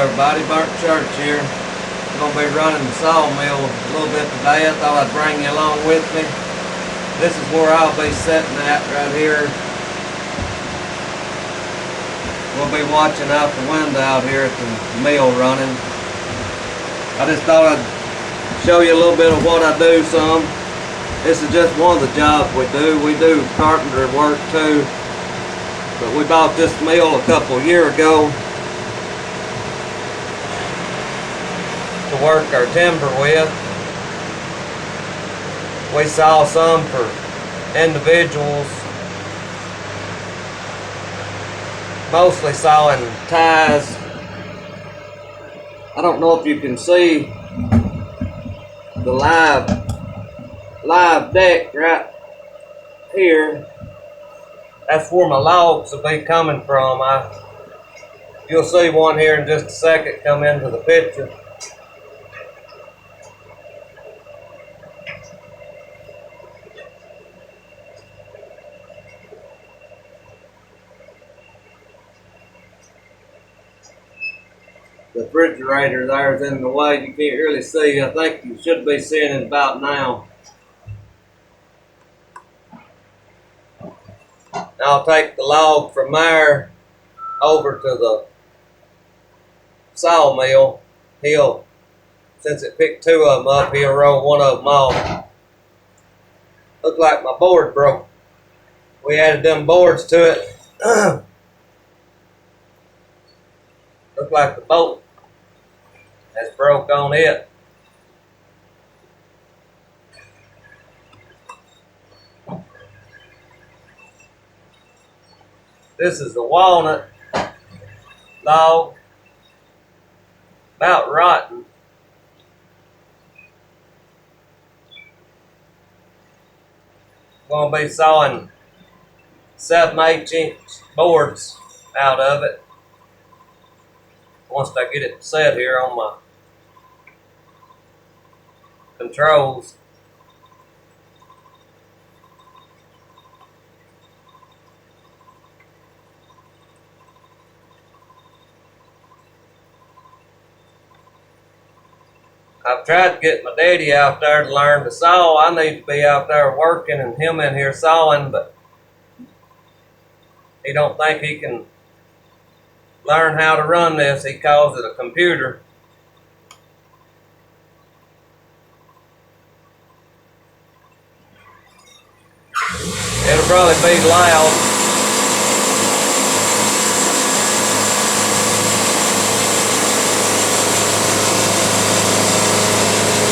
everybody, Burnt Church here. I'm going to be running the sawmill a little bit today. I thought I'd bring you along with me. This is where I'll be sitting at right here. We'll be watching out the window out here at the mill running. I just thought I'd show you a little bit of what I do some. This is just one of the jobs we do. We do carpenter work too. But we bought this mill a couple years ago to work our timber with. We saw some for individuals, mostly sawing ties. I don't know if you can see the live deck right here. That's where my logs will be coming from. You'll see one here in just a second come into the picture. The refrigerator there is in the way. You can't really see. I think you should be seeing it about now. I'll take the log from there over to the sawmill. Since it picked two of them up, he'll roll one of them off. Look like my board broke. We added them boards to it. Look like the bolt has broke on it. This is the walnut log, about rotten. Gonna be sawing 7/8 inch boards out of it once I get it set here on my controls. I've tried to get my daddy out there to learn to saw. I need to be out there working and him in here sawing, but he don't think he can learn how to run this. He calls it a computer. It'll probably be loud.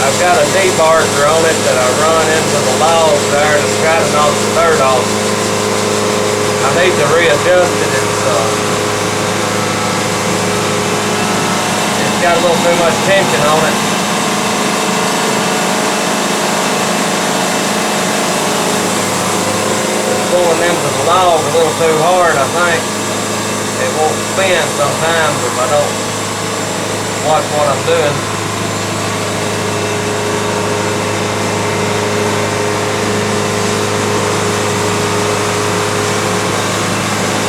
I've got a debarker on it that I run into the logs there to try to knock the dirt off. I need to readjust it. It's got a little too much tension on it. It's pulling into the log a little too hard, I think. It won't spin sometimes if I don't watch what I'm doing.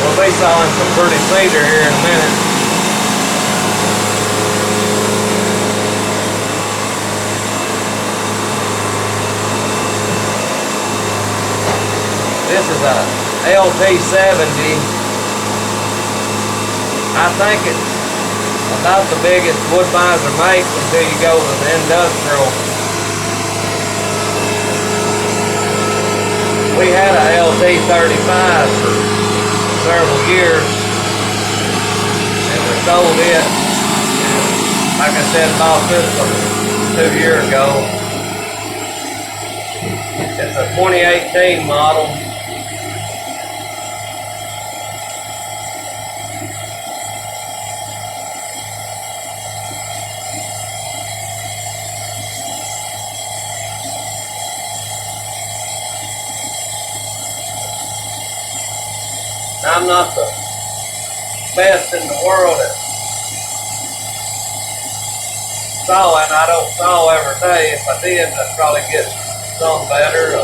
We'll be sawing some pretty cedar here in a minute. This is a LT70. I think it's about the biggest Woodmizer makes until you go to the industrial. We had a LT35 for several years, and we sold it. Like I said, bought this one 2 years ago. It's a 2018 model. I'm not the best in the world at sawing. I don't saw every day. If I did, I'd probably get some better.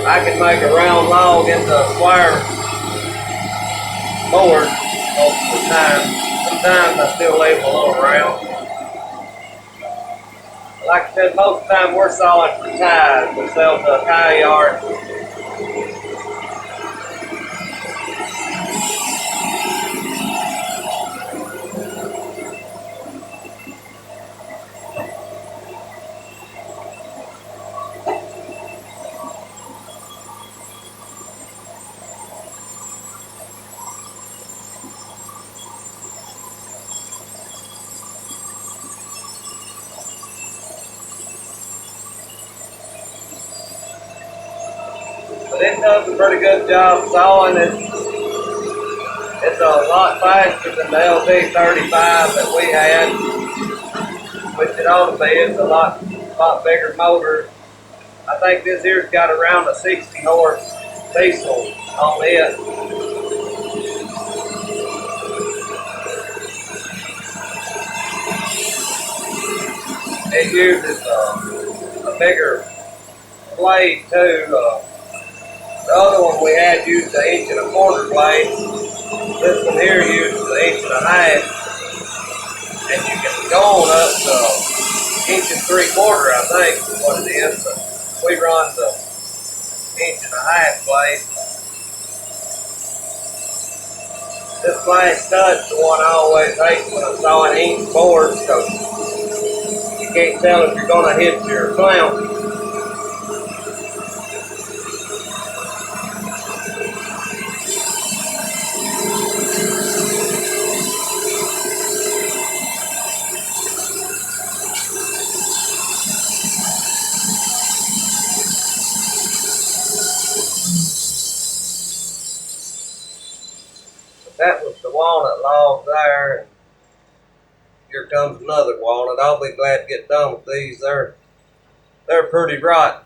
I can make a round log into a square board most of the time. sometimes I still leave them a little round. Like I said, most of the time we're sawing for ties. We sell to a tie yard. But it does a pretty good job sawing it. It's a lot faster than the LD35 that we had, which it ought to be. It's a lot bigger motor. I think this here's got around a 60 horse diesel on it. It uses a bigger blade too. The other one we had used an 1.25 inch blade. This one here uses an 1.5 inch. And you can go on up to 1.75 inches, I think is what it is. But we run the 1.5 inch blade. This black stud's the one I always hate when I'm sawing inked boards, because you can't tell if you're going to hit your clamp. That was the walnut log there. And here comes another walnut. I'll be glad to get done with these. They're pretty rotten.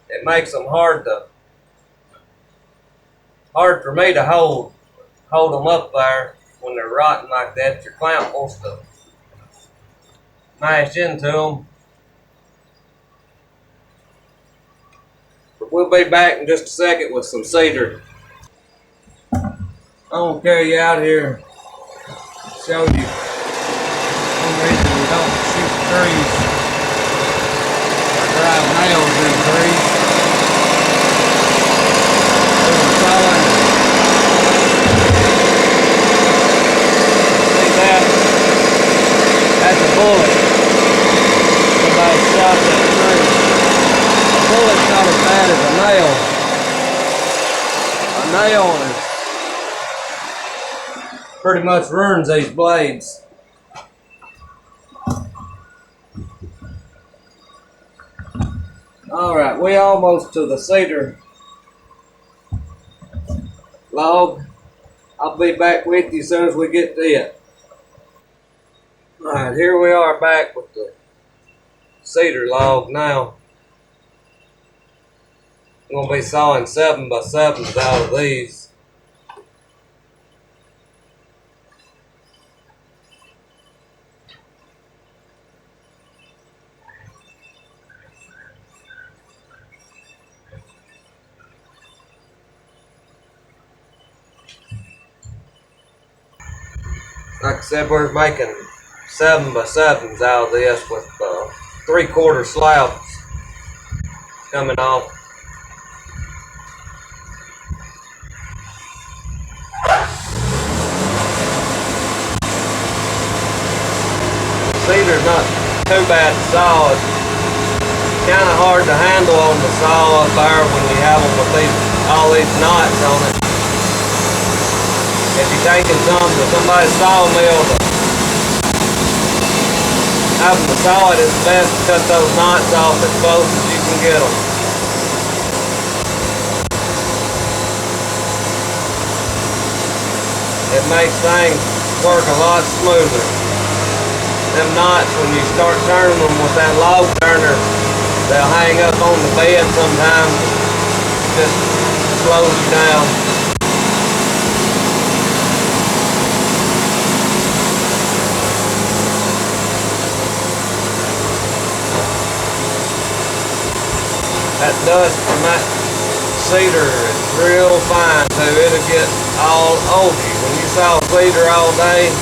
It makes them hard for me to hold them up there when they're rotten like that. Your clamp wants to mash into them. But we'll be back in just a second with some cedar. I'm gonna carry you out here, show you one reason we don't shoot trees or drive nails in trees. See that? That's a bullet. Somebody shot that tree. A bullet's not as bad as a nail. A nail pretty much ruins these blades. Alright, we almost to the cedar log. I'll be back with you as soon as we get to it. Alright, here we are back with the cedar log now. I'm going to be sawing 7x7s out of these. Like I said, we're making 7x7s out of this with 3/4 slabs coming off. Cedar's not too bad to saw. It's kind of hard to handle on the saw up there when you have them with all these knots on it. If you're taking some to somebody's sawmill to have them to saw it, it's best to cut those knots off as close as you can get them. It makes things work a lot smoother. Them knots, when you start turning them with that log turner, they'll hang up on the bed sometimes. Just slows you down. That dust from that cedar is real fine too. It'll get all over you. When you saw cedar all day,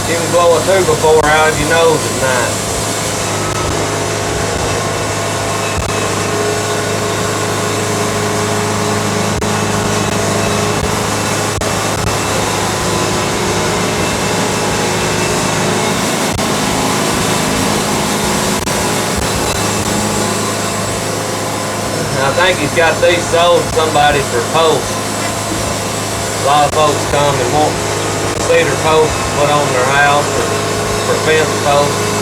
you can blow a 2x4 out of your nose at night. I think he's got these sold to somebody for posts. A lot of folks come and want cedar posts to put on their house for fence posts.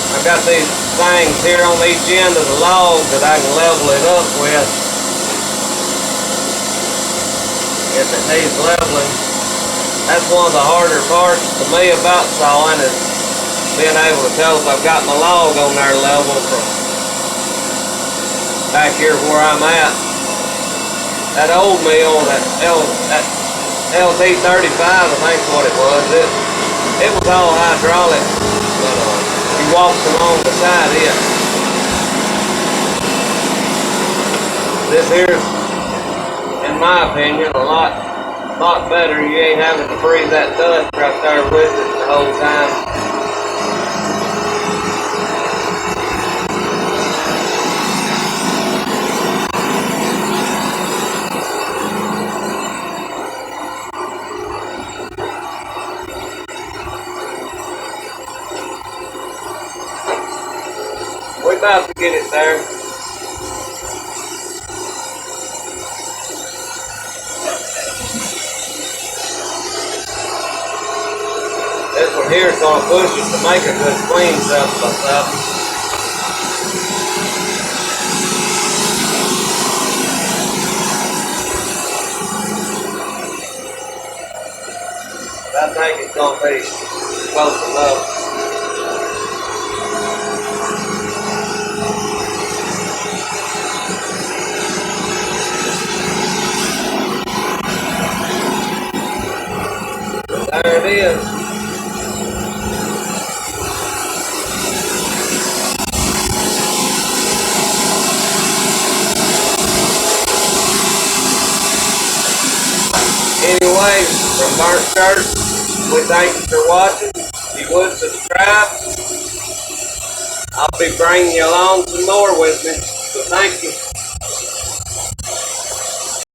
I've got these things here on each end of the log that I can level it up with if it needs leveling. That's one of the harder parts to me about sawing, is being able to tell if I've got my log on there level from back here where I'm at. That old mill, that LT35, I think's what it was. It was all hydraulic, but you walked along beside it. This here's, in my opinion, a lot better. You ain't having to breathe that dust right there with it the whole time. We're about to get it there. This one here is going to push it to make a good clean something by something. I think it's going to be close enough. There it is. Anyway, from Burnt Shirt, we thank you for watching. If you would subscribe, I'll be bringing you along some more with me. So thank you.